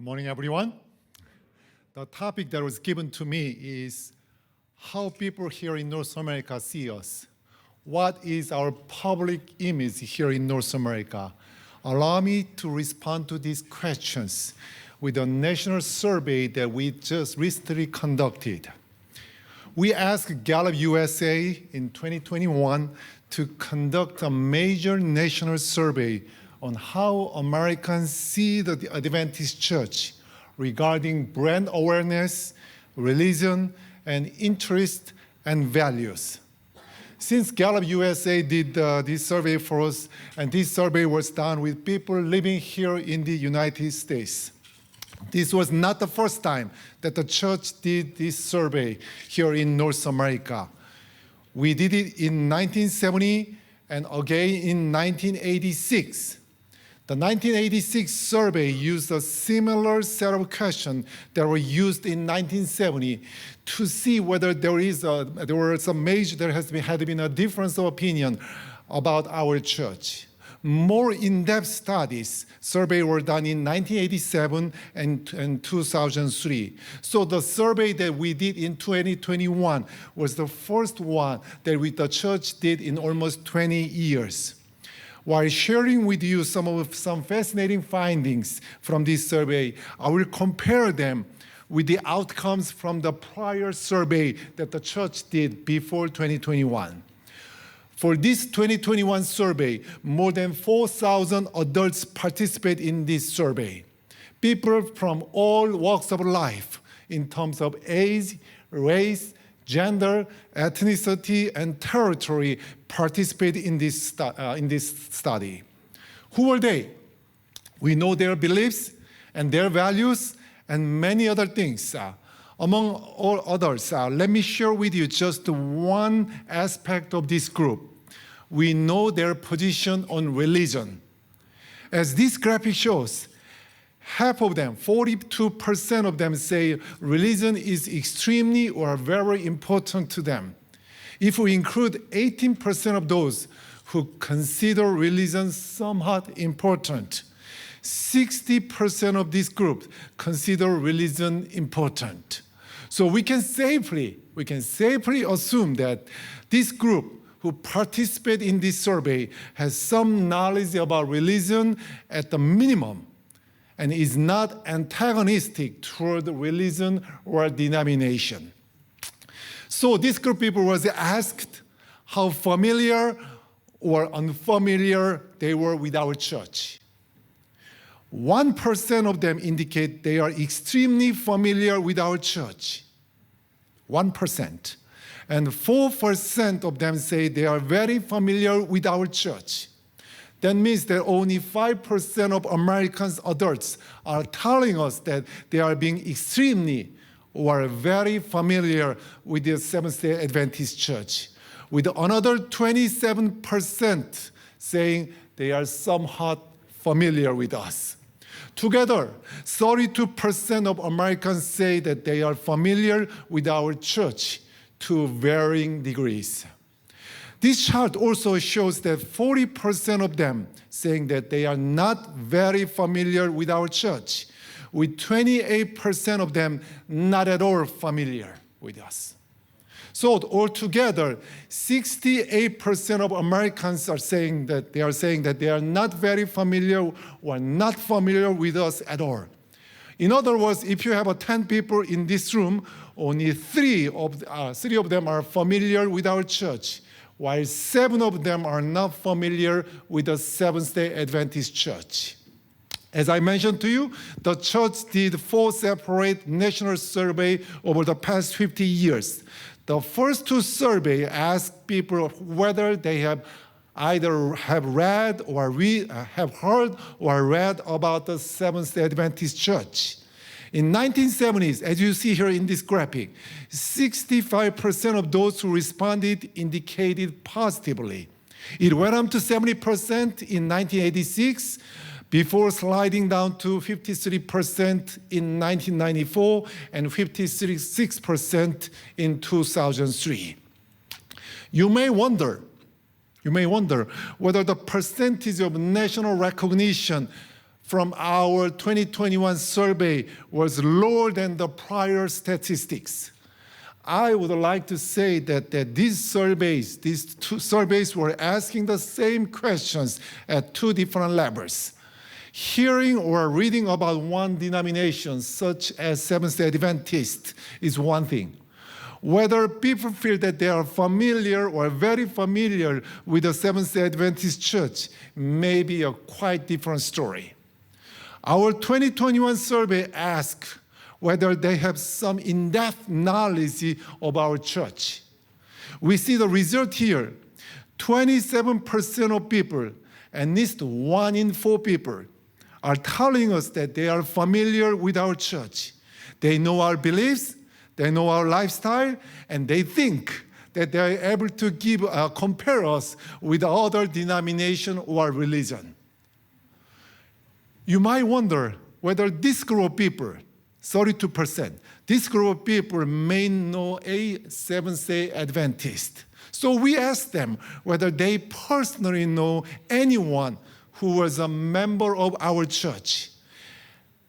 Good morning, everyone. The topic that was given to me is how people here in North America see us. What is our public image here in North America? Allow me to respond to these questions with a national survey that we just recently conducted. We asked Gallup USA in 2021 to conduct a major national survey on how Americans see the Adventist Church regarding brand awareness, religion, and interest and values. Since Gallup USA did this survey for us, and this survey was done with people living here in the United States. This was not the first time that the church did this survey here in North America. We did it in 1970 and again in 1986. The 1986 survey used a similar set of questions that were used in 1970 to see whether there had been a difference of opinion about our church. More in-depth surveys were done in 1987 and 2003. So the survey that we did in 2021 was the first one that the church did in almost 20 years. While sharing with you some fascinating findings from this survey, I will compare them with the outcomes from the prior survey that the church did before 2021. For this 2021 survey, more than 4,000 adults participate in this survey. People from all walks of life in terms of age, race, gender, ethnicity, and territory participate in this study. Who are they? We know their beliefs and their values and many other things. Among all others, let me share with you just one aspect of this group. We know their position on religion. As this graphic shows, half of them, 42% of them, say religion is extremely or very important to them. If we include 18% of those who consider religion somewhat important, 60% of this group consider religion important. So we can safely assume that this group who participate in this survey has some knowledge about religion at the minimum, and is not antagonistic toward religion or denomination. So this group of people was asked how familiar or unfamiliar they were with our church. 1% of them indicate they are extremely familiar with our church. 1%. And 4% of them say they are very familiar with our church. That means that only 5% of Americans adults are telling us that they are being extremely or very familiar with the Seventh-day Adventist Church, with another 27% saying they are somewhat familiar with us. Together, 32% of Americans say that they are familiar with our church to varying degrees. This chart also shows that 40% of them saying that they are not very familiar with our church, with 28% of them not at all familiar with us. So altogether, 68% of Americans are saying that they are not very familiar or not familiar with us at all. In other words, if you have 10 people in this room, only three of them are familiar with our church, while 7 of them are not familiar with the Seventh-day Adventist Church. As I mentioned to you, the church did 4 separate national surveys over the past 50 years. The first 2 surveys asked people whether they have read or have heard or read about the Seventh-day Adventist Church. In 1970s, as you see here in this graphic, 65% of those who responded indicated positively. It went up to 70% in 1986, before sliding down to 53% in 1994 and 56% in 2003. You may wonder whether the percentage of national recognition from our 2021 survey was lower than the prior statistics. I would like to say that these two surveys were asking the same questions at two different levels. Hearing or reading about one denomination, such as Seventh-day Adventist, is one thing. Whether people feel that they are familiar or very familiar with the Seventh-day Adventist Church may be a quite different story. Our 2021 survey asked whether they have some in-depth knowledge of our church. We see the result here. 27% of people, at least 1 in 4 people, are telling us that they are familiar with our church. They know our beliefs, they know our lifestyle, and they think that they are able to compare us with other denomination or religion. You might wonder whether this group of people, 32%, this group of people may know a Seventh-day Adventist. So we asked them whether they personally know anyone who was a member of our church.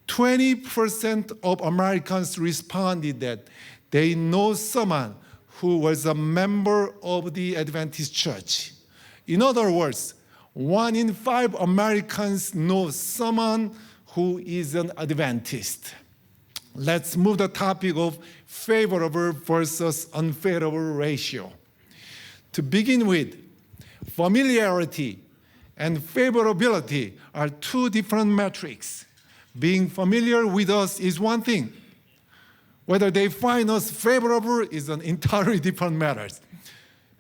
20% of Americans responded that they know someone who was a member of the Adventist Church. In other words, 1 in 5 Americans know someone who is an Adventist. Let's move the topic of favorable versus unfavorable ratio. To begin with, familiarity and favorability are two different metrics. Being familiar with us is one thing. Whether they find us favorable is an entirely different matter.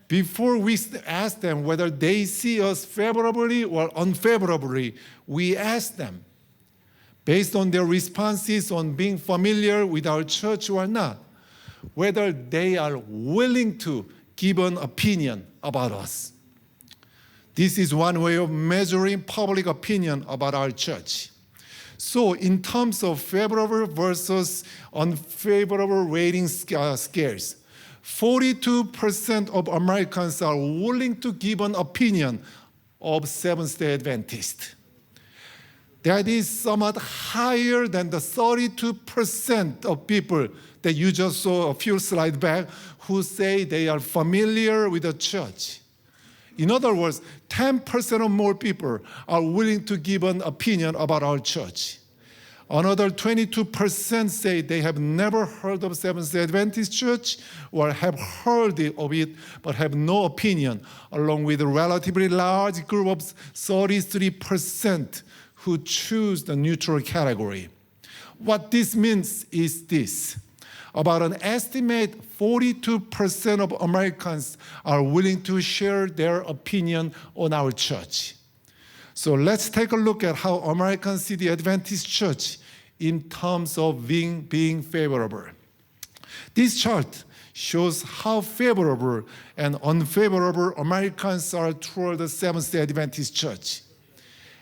Before we ask them whether they see us favorably or unfavorably, we ask them, based on their responses on being familiar with our church or not, whether they are willing to give an opinion about us. This is one way of measuring public opinion about our church. So in terms of favorable versus unfavorable rating scales, 42% of Americans are willing to give an opinion of Seventh-day Adventist. That is somewhat higher than the 32% of people that you just saw a few slides back who say they are familiar with the church. In other words, 10% or more people are willing to give an opinion about our church. Another 22% say they have never heard of Seventh-day Adventist Church or have heard of it but have no opinion, along with a relatively large group of 33% who choose the neutral category. What this means is this. About an estimate 42% of Americans are willing to share their opinion on our church. So let's take a look at how Americans see the Adventist Church in terms of being favorable. This chart shows how favorable and unfavorable Americans are toward the Seventh-day Adventist Church.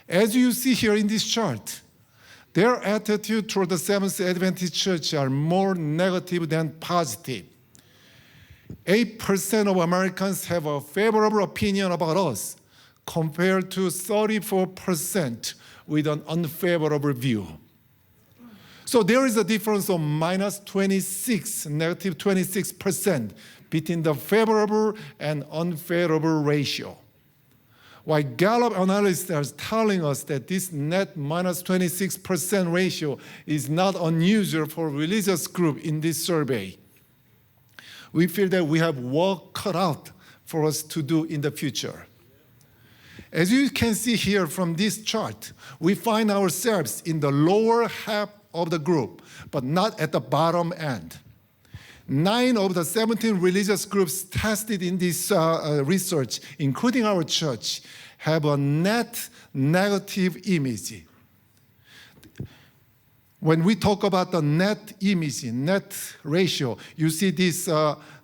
As you see here in this chart, their attitude toward the Seventh-day Adventist Church are more negative than positive. 8% of Americans have a favorable opinion about us, compared to 34% with an unfavorable view. So there is a difference of negative 26% between the favorable and unfavorable ratio. While Gallup analysts are telling us that this net minus 26% ratio is not unusual for a religious group in this survey, we feel that we have work cut out for us to do in the future. As you can see here from this chart, we find ourselves in the lower half of the group, but not at the bottom end. 9 of the 17 religious groups tested in this research, including our church, have a net negative image. When we talk about the net image, net ratio, you see this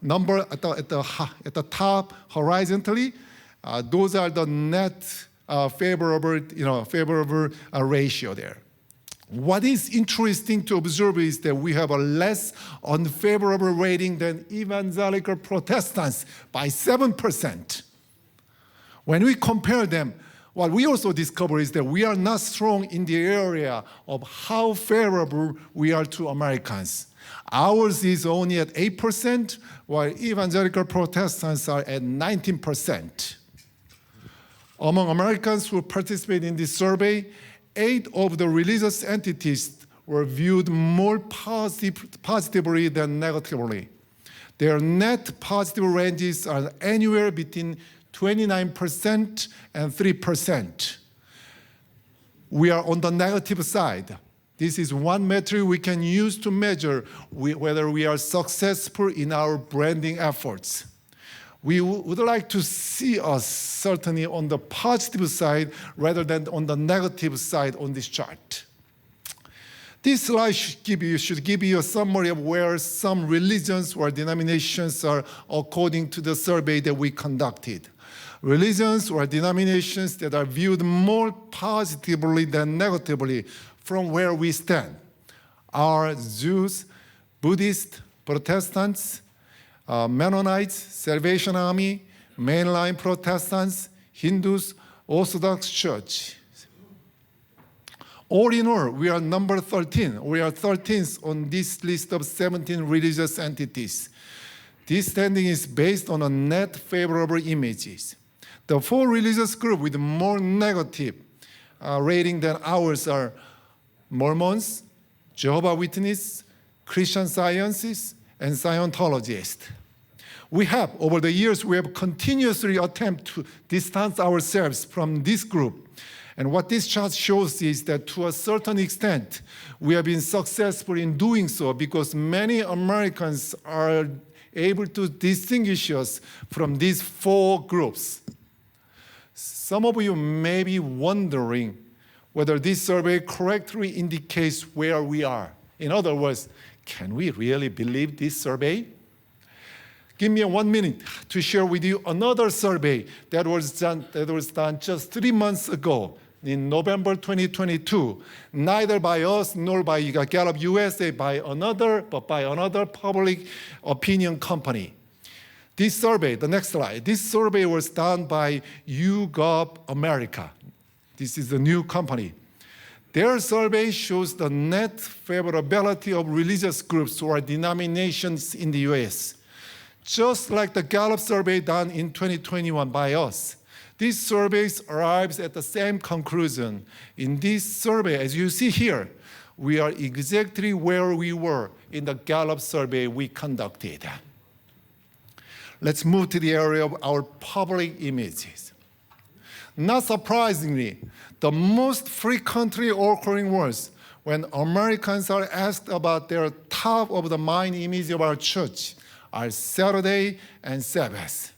number at the top horizontally. Those are the net favorable ratio there. What is interesting to observe is that we have a less unfavorable rating than evangelical Protestants by 7%. When we compare them, What we also discover is that we are not strong in the area of how favorable we are to Americans. Ours is only at 8%, while evangelical Protestants are at 19%. Among Americans who participate in this survey, 8 of the religious entities were viewed more positively than negatively. Their net positive ranges are anywhere between 29% and 3%. We are on the negative side. This is one metric we can use to measure whether we are successful in our branding efforts. We would like to see us certainly on the positive side rather than on the negative side on this chart. This slide should give you a summary of where some religions or denominations are according to the survey that we conducted. Religions or denominations that are viewed more positively than negatively from where we stand are Jews, Buddhists, Protestants, Mennonites, Salvation Army, mainline Protestants, Hindus, Orthodox Church. All in all, we are number 13. We are 13th on this list of 17 religious entities. This standing is based on a net favorable images. The 4 religious groups with more negative rating than ours are Mormons, Jehovah's Witnesses, Christian Sciences, and Scientologists. Over the years, we have continuously attempted to distance ourselves from this group. And what this chart shows is that to a certain extent, we have been successful in doing so because many Americans are able to distinguish us from these 4 groups. Some of you may be wondering whether this survey correctly indicates where we are. In other words, can we really believe this survey? Give me 1 minute to share with you another survey that was done just 3 months ago in November 2022, neither by us nor by Gallup USA, by another public opinion company. This survey, the next slide, this survey was done by YouGov America. This is the new company. Their survey shows the net favorability of religious groups or denominations in the US. Just like the Gallup survey done in 2021 by us, this survey arrives at the same conclusion. In this survey, as you see here, we are exactly where we were in the Gallup survey we conducted. Let's move to the area of our public images. Not surprisingly, the most frequently occurring words when Americans are asked about their top of the mind image of our church are Saturday and Sabbath.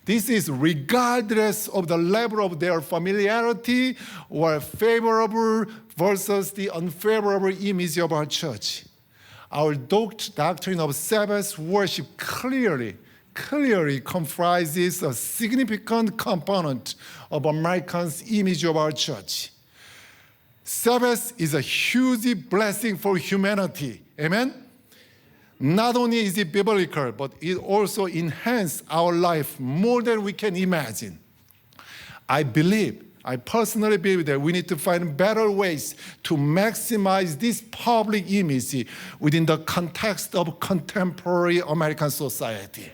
This is regardless of the level of their familiarity or favorable versus the unfavorable image of our church. Our doctrine of Sabbath worship clearly comprises a significant component of Americans' image of our church. Sabbath is a huge blessing for humanity. Amen? Not only is it biblical, but it also enhances our life more than we can imagine. I personally believe that we need to find better ways to maximize this public image within the context of contemporary American society.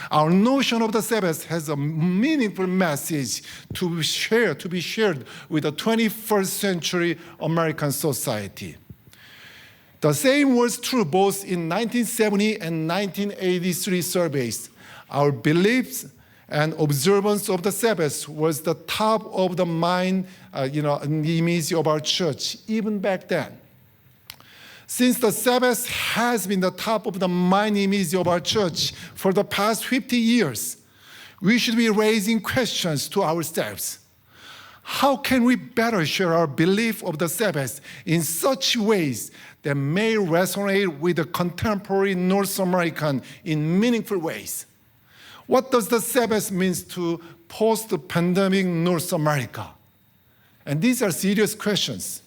Our notion of the Sabbath has a meaningful message to be shared with the 21st century American society. The same was true both in 1970 and 1983 surveys. Our beliefs and observance of the Sabbath was the top of the mind, image of our church, even back then. Since the Sabbath has been the top of the mind image of our church for the past 50 years, we should be raising questions to ourselves. How can we better share our belief of the Sabbath in such ways that may resonate with the contemporary North American in meaningful ways? What does the Sabbath mean to post-pandemic North America? And these are serious questions.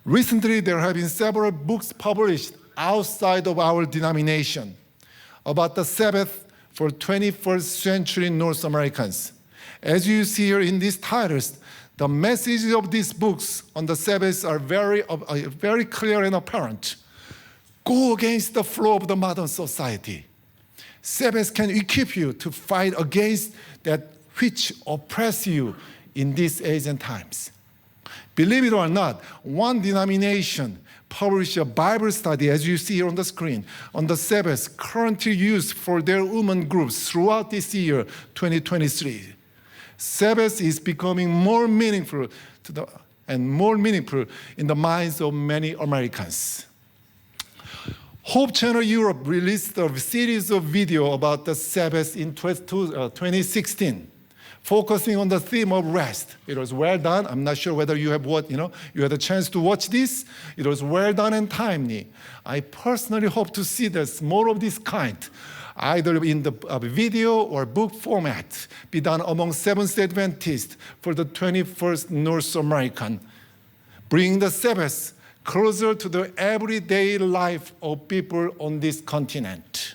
Recently, there have been several books published outside of our denomination about the Sabbath for 21st century North Americans. As you see here in these titles, the messages of these books on the Sabbath are very clear and apparent. Go against the flow of the modern society. Sabbath can equip you to fight against that which oppress you in these age and times. Believe it or not, one denomination published a Bible study, as you see here on the screen, on the Sabbath currently used for their women groups throughout this year, 2023. Sabbath is becoming more meaningful more meaningful in the minds of many Americans. Hope Channel Europe released a series of videos about the Sabbath in 2016, focusing on the theme of rest. It was well done. I'm not sure whether you have you had a chance to watch this. It was well done and timely. I personally hope to see this more of this kind, either in the video or book format, be done among Seventh-day Adventists for the 21st North American, bringing the Sabbath closer to the everyday life of people on this continent.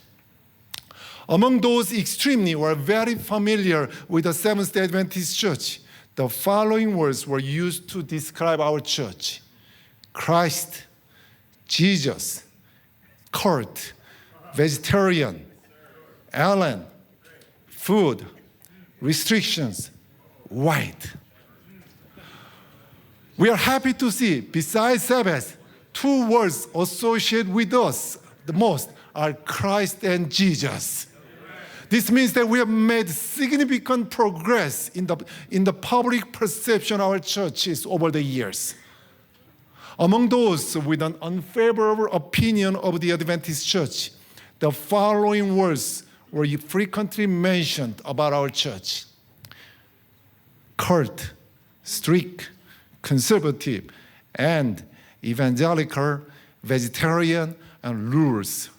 Among those extremely who are very familiar with the Seventh-day Adventist Church, the following words were used to describe our church: Christ, Jesus, cult, vegetarian, Alan, food, restrictions, white. We are happy to see, besides Sabbath, two words associated with us the most are Christ and Jesus. This means that we have made significant progress in the public perception of our churches over the years. Among those with an unfavorable opinion of the Adventist Church, the following words were frequently mentioned about our church: cult, strict, conservative, and evangelical, vegetarian, and rules.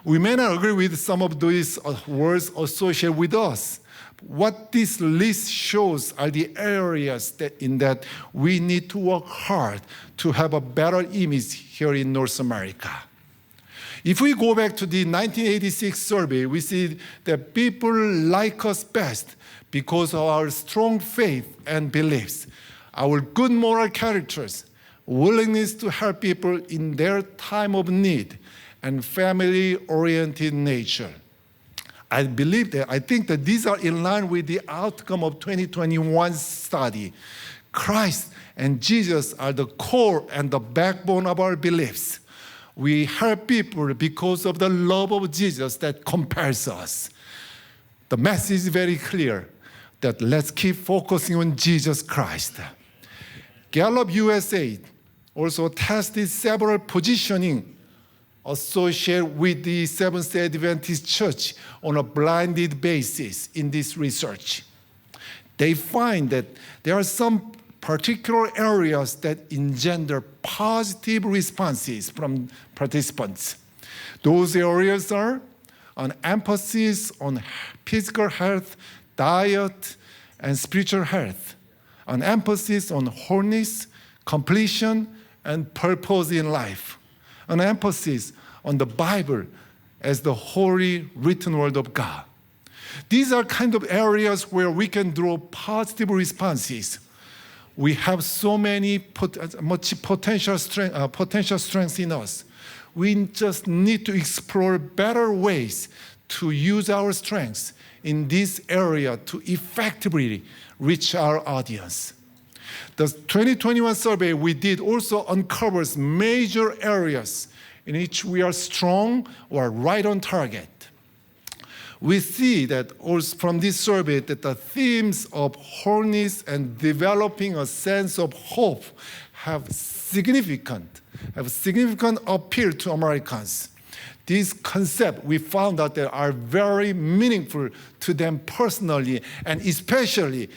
We may not agree with some of these words associated with us. What this list shows are the areas that we need to work hard to have a better image here in North America. If we go back to the 1986 survey, we see that people like us best because of our strong faith and beliefs, our good moral characters, willingness to help people in their time of need, and family-oriented nature. I think that these are in line with the outcome of 2021 study. Christ and Jesus are the core and the backbone of our beliefs. We help people because of the love of Jesus that compels us. The message is very clear that let's keep focusing on Jesus Christ. Gallup USA also tested several positioning associated with the Seventh-day Adventist Church on a blinded basis in this research. They find that there are some particular areas that engender positive responses from participants. Those areas are an emphasis on physical health, diet, and spiritual health, an emphasis on wholeness, completion, and purpose in life, an emphasis on the Bible as the holy written word of God. These are kind of areas where we can draw positive responses. We have so much potential strength in us. We just need to explore better ways to use our strengths in this area to effectively reach our audience. The 2021 survey we did also uncovers major areas in which we are strong or right on target. We see that also from this survey that the themes of wholeness and developing a sense of hope have significant appeal to Americans. These concepts we found out that are very meaningful to them personally, and especially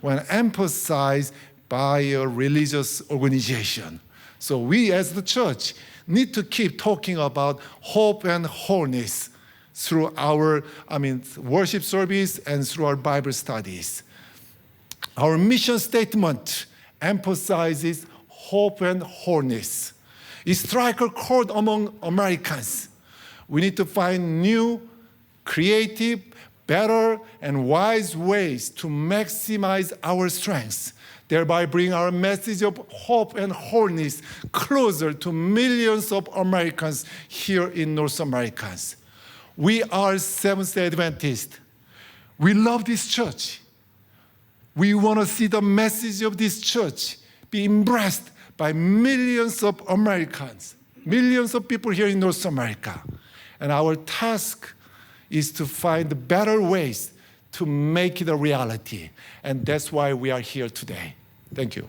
when emphasized by a religious organization. So we as the church need to keep talking about hope and wholeness through our worship service and through our Bible studies. Our mission statement emphasizes hope and wholeness. It strikes a chord among Americans. We need to find new, creative, better and wise ways to maximize our strengths, thereby bring our message of hope and wholeness closer to millions of Americans here in North America. We are Seventh-day Adventists. We love this church. We want to see the message of this church be embraced by millions of Americans, millions of people here in North America. And our task is to find better ways to make it a reality. And that's why we are here today. Thank you.